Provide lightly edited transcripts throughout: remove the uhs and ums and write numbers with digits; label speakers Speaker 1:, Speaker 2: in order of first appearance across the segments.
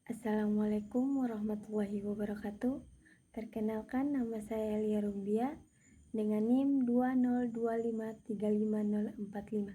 Speaker 1: Assalamualaikum warahmatullahi wabarakatuh. Perkenalkan, nama saya Lia Rumbia dengan NIM 202535045.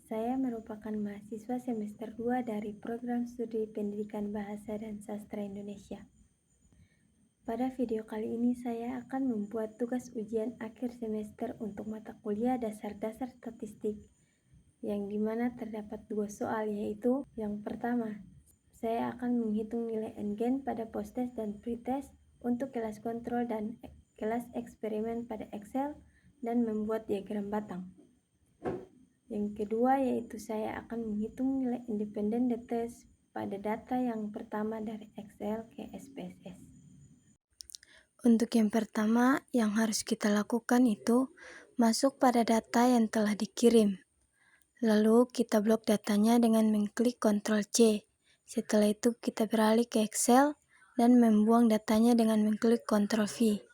Speaker 1: Saya merupakan mahasiswa semester 2 dari program studi Pendidikan Bahasa dan Sastra Indonesia. Pada video kali ini saya akan membuat tugas ujian akhir semester untuk mata kuliah dasar-dasar statistik, yang dimana terdapat 2 soal, yaitu yang pertama, saya akan menghitung nilai NGen pada post-test dan pretest untuk kelas kontrol dan kelas eksperimen pada Excel dan membuat diagram batang. Yang kedua yaitu saya akan menghitung nilai independen test pada data yang pertama dari Excel ke SPSS. Untuk yang pertama, yang harus kita lakukan itu masuk pada data yang telah dikirim. Lalu kita blok datanya dengan mengklik Ctrl C. Setelah itu kita beralih ke Excel dan membuang datanya dengan mengklik Ctrl V.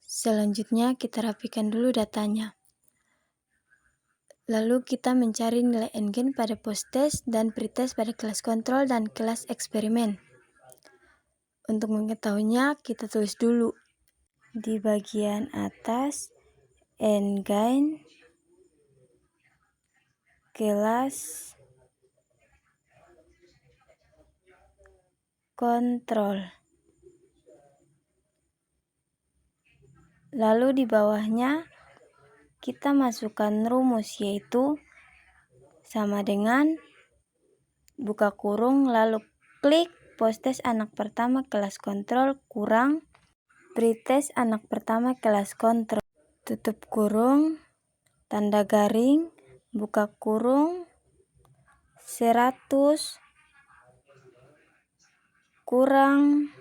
Speaker 1: Selanjutnya kita rapikan dulu datanya. Lalu kita mencari nilai NGen pada post-test dan pretest pada kelas kontrol dan kelas eksperimen. Untuk mengetahuinya, kita tulis dulu di bagian atas NGen kelas kontrol. Lalu di bawahnya kita masukkan rumus, yaitu sama dengan buka kurung lalu klik post-test anak pertama kelas kontrol kurang pretest anak pertama kelas kontrol, tutup kurung, tanda garing, buka kurung, 100 kurang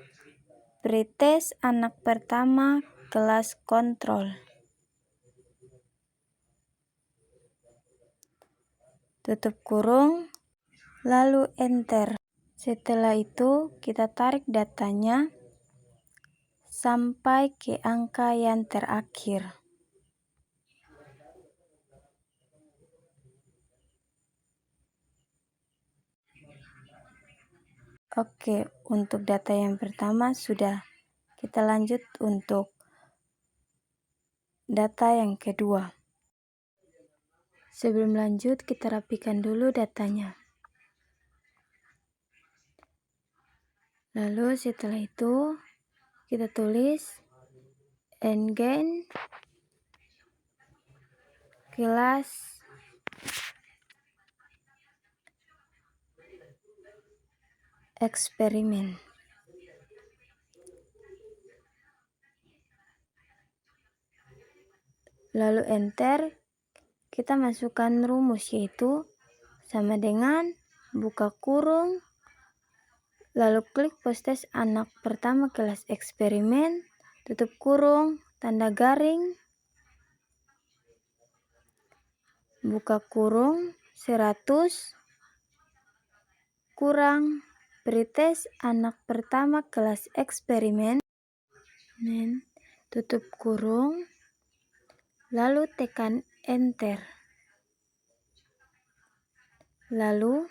Speaker 1: pretest anak pertama kelas kontrol. Tutup kurung, lalu enter. Setelah itu kita tarik datanya sampai ke angka yang terakhir. Oke, untuk data yang pertama sudah. Kita lanjut untuk data yang kedua. Sebelum lanjut, kita rapikan dulu datanya. Lalu setelah itu kita tulis NGen kelas eksperimen. Lalu enter, kita masukkan rumus, yaitu sama dengan buka kurung lalu klik post-test anak pertama kelas eksperimen, tutup kurung, tanda garing, buka kurung, 100 kurang pretest anak pertama kelas eksperimen, tutup kurung, lalu tekan enter. Lalu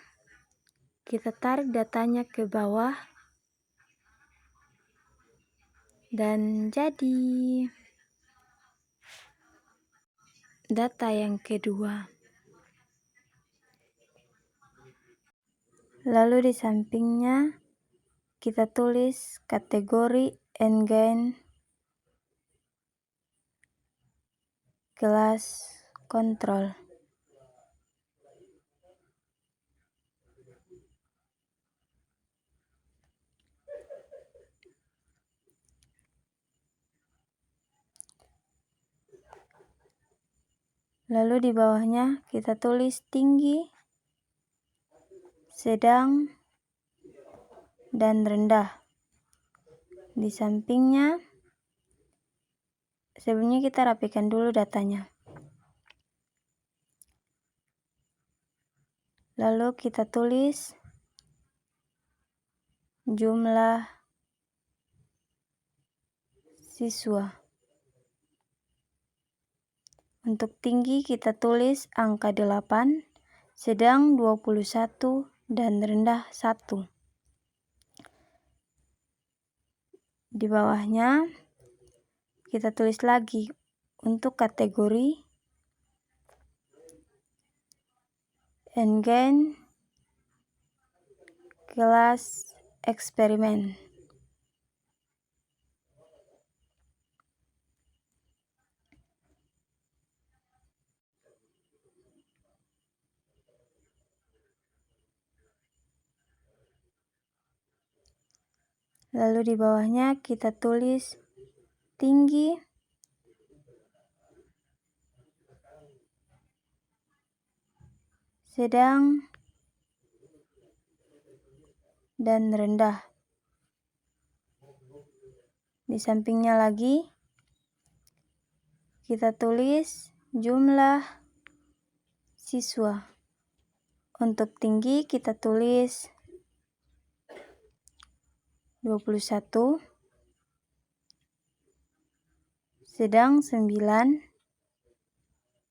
Speaker 1: kita tarik datanya ke bawah dan jadi data yang kedua. Lalu di sampingnya kita tulis kategori NGen kelas kontrol. Lalu di bawahnya kita tulis tinggi, sedang, dan rendah. Di sampingnya, sebelumnya kita rapikan dulu datanya. Lalu kita tulis jumlah siswa. Untuk tinggi kita tulis angka 8, sedang 21, dan rendah 1. Di bawahnya kita tulis lagi untuk kategori Engage kelas eksperimen. Lalu di bawahnya kita tulis tinggi, sedang, dan rendah. Di sampingnya lagi kita tulis jumlah siswa. Untuk tinggi kita tulis 21, sedang 9,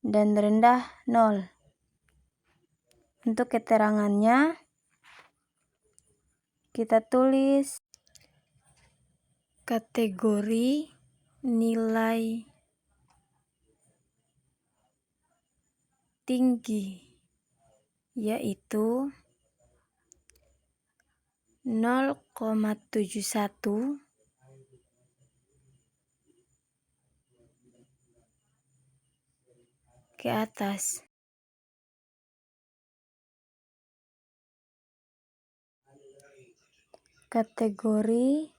Speaker 1: dan rendah 0. Untuk keterangannya kita tulis kategori nilai tinggi, yaitu 0,71 ke atas. Kategori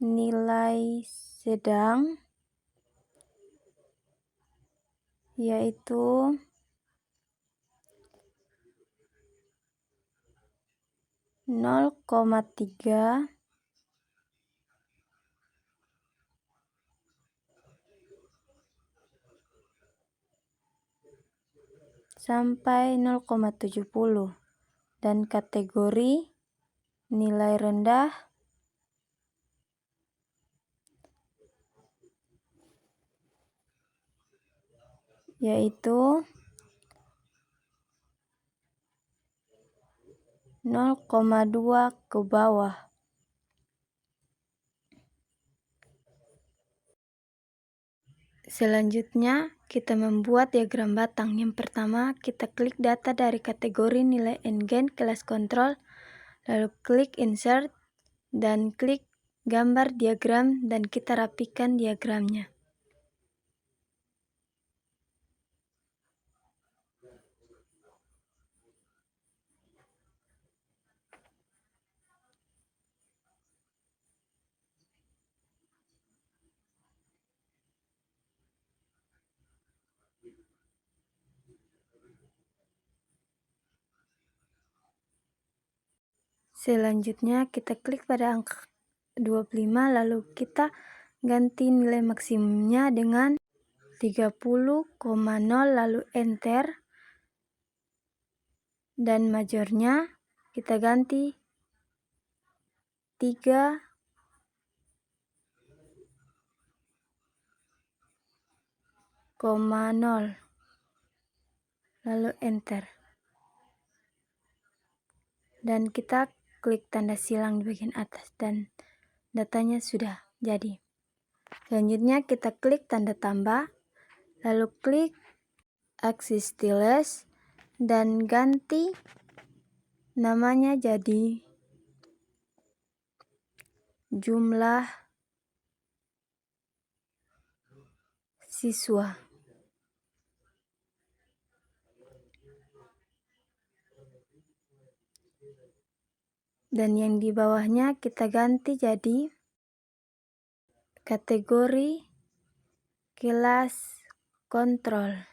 Speaker 1: nilai sedang, yaitu 0,3 sampai 0,70, dan kategori nilai rendah yaitu 0,2 ke bawah. Selanjutnya, kita membuat diagram batang. Yang pertama, kita klik data dari kategori nilai Engage kelas kontrol, lalu klik insert, dan klik gambar diagram, dan kita rapikan diagramnya. Selanjutnya kita klik pada angka 25, lalu kita ganti nilai maksimumnya dengan 30,0, lalu enter, dan majornya kita ganti 3,0, lalu enter, dan kita klik tanda silang di bagian atas dan datanya sudah jadi. Selanjutnya kita klik tanda tambah, lalu klik aksis stylus dan ganti namanya jadi jumlah siswa. Dan yang di bawahnya kita ganti jadi kategori kelas kontrol.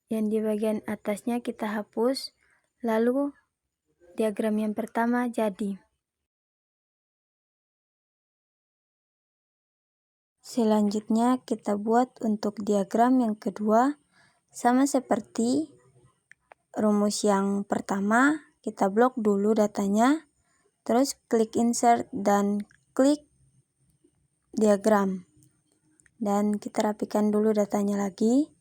Speaker 1: Yang di bagian atasnya kita hapus, lalu diagram yang pertama jadi. Selanjutnya kita buat untuk diagram yang kedua, sama seperti rumus yang pertama, kita blok dulu datanya, terus klik insert dan klik diagram. Dan kita rapikan dulu datanya lagi.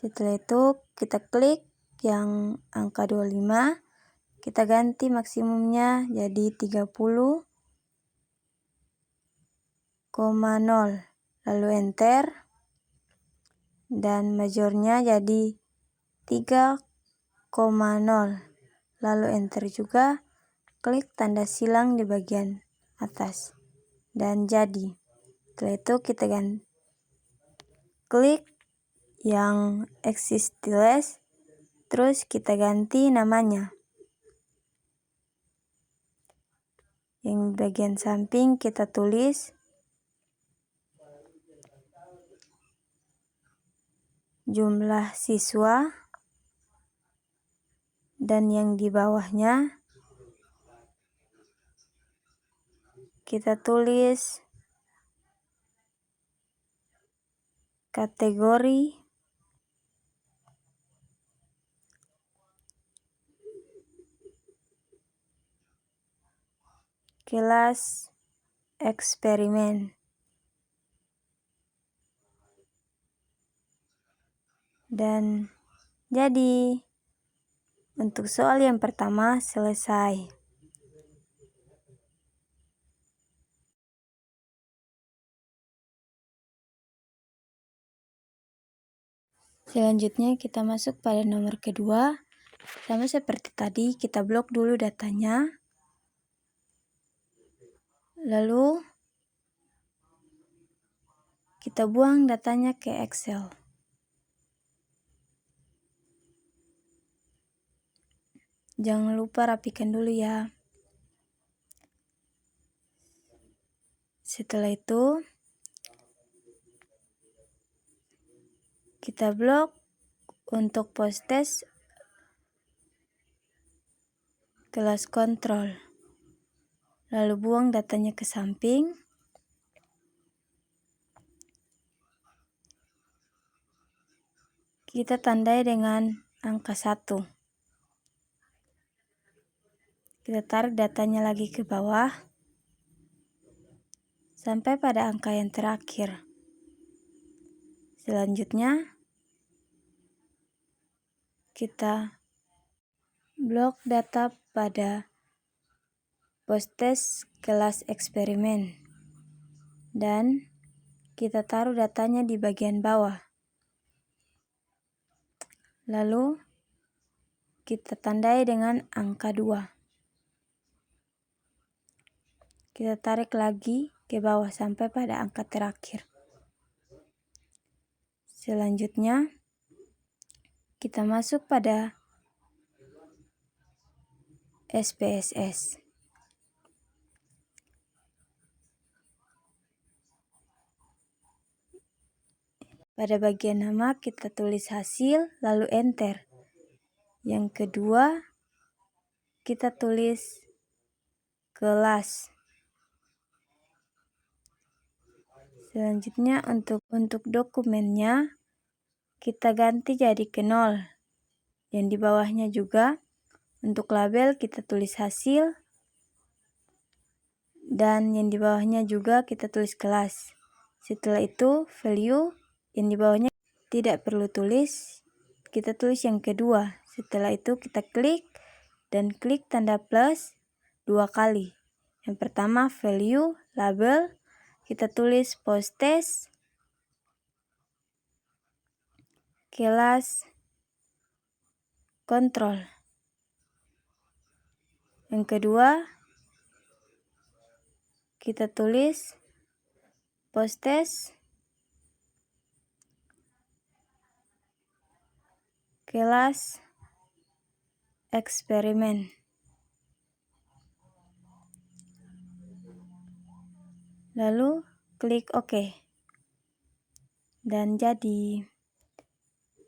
Speaker 1: Setelah itu kita klik yang angka 25, kita ganti maksimumnya jadi 30,0, lalu enter, dan majornya jadi 3,0, lalu enter juga, klik tanda silang di bagian atas, dan jadi. Setelah itu kita klik yang existless, terus kita ganti namanya. Yang bagian samping kita tulis jumlah siswa, dan yang di bawahnya kita tulis kategori kelas eksperimen. Dan jadi, untuk soal yang pertama selesai. Selanjutnya kita masuk pada nomor kedua. Sama seperti tadi, kita blok dulu datanya. Lalu kita buang datanya ke Excel. Jangan lupa rapikan dulu ya. Setelah itu, kita blok untuk post-test kelas kontrol. Lalu buang datanya ke samping. Kita tandai dengan angka 1. Kita tarik datanya lagi ke bawah sampai pada angka yang terakhir. Selanjutnya, kita blok data pada post-test kelas eksperimen. Dan kita taruh datanya di bagian bawah. Lalu, kita tandai dengan angka 2. Kita tarik lagi ke bawah sampai pada angka terakhir. Selanjutnya, kita masuk pada SPSS. Pada bagian nama kita tulis hasil, lalu enter. Yang kedua, kita tulis kelas. Selanjutnya untuk dokumennya, kita ganti jadi ke 0. Yang di bawahnya juga, untuk label kita tulis hasil. Dan yang di bawahnya juga kita tulis kelas. Setelah itu, value yang di bawahnya tidak perlu tulis. Kita tulis yang kedua. Setelah itu kita klik dan klik tanda plus 2 kali. Yang pertama value, label, kita tulis post-test kelas kontrol. Yang kedua, kita tulis post-test kelas eksperimen. Lalu klik OK. Dan jadi.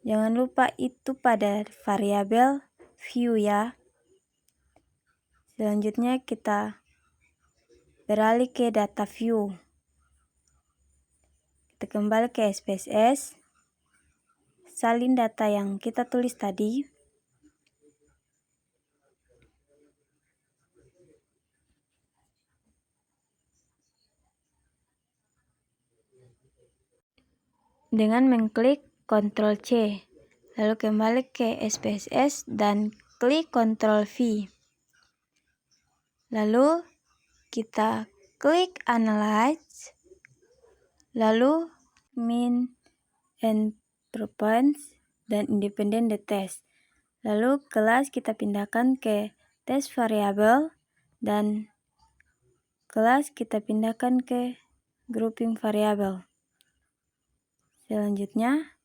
Speaker 1: Jangan lupa itu pada variabel view ya. Selanjutnya kita beralih ke data view. Kita kembali ke SPSS. Salin data yang kita tulis tadi. Dengan mengklik Ctrl C. Lalu kembali ke SPSS dan klik Ctrl V. Lalu kita klik Analyze. Lalu Mean and Preference dan Independent the Test. Lalu kelas kita pindahkan ke Test Variable dan kelas kita pindahkan ke Grouping Variable. Selanjutnya,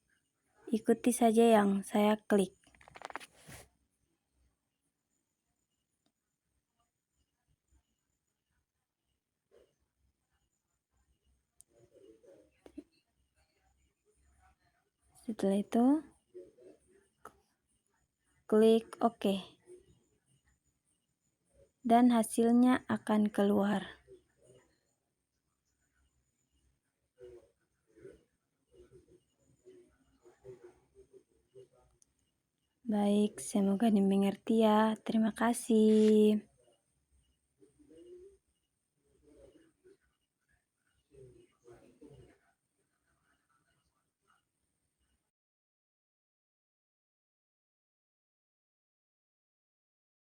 Speaker 1: ikuti saja yang saya klik. Setelah itu, klik OK. Dan hasilnya akan keluar. Baik, semoga dimengerti ya. Terima kasih.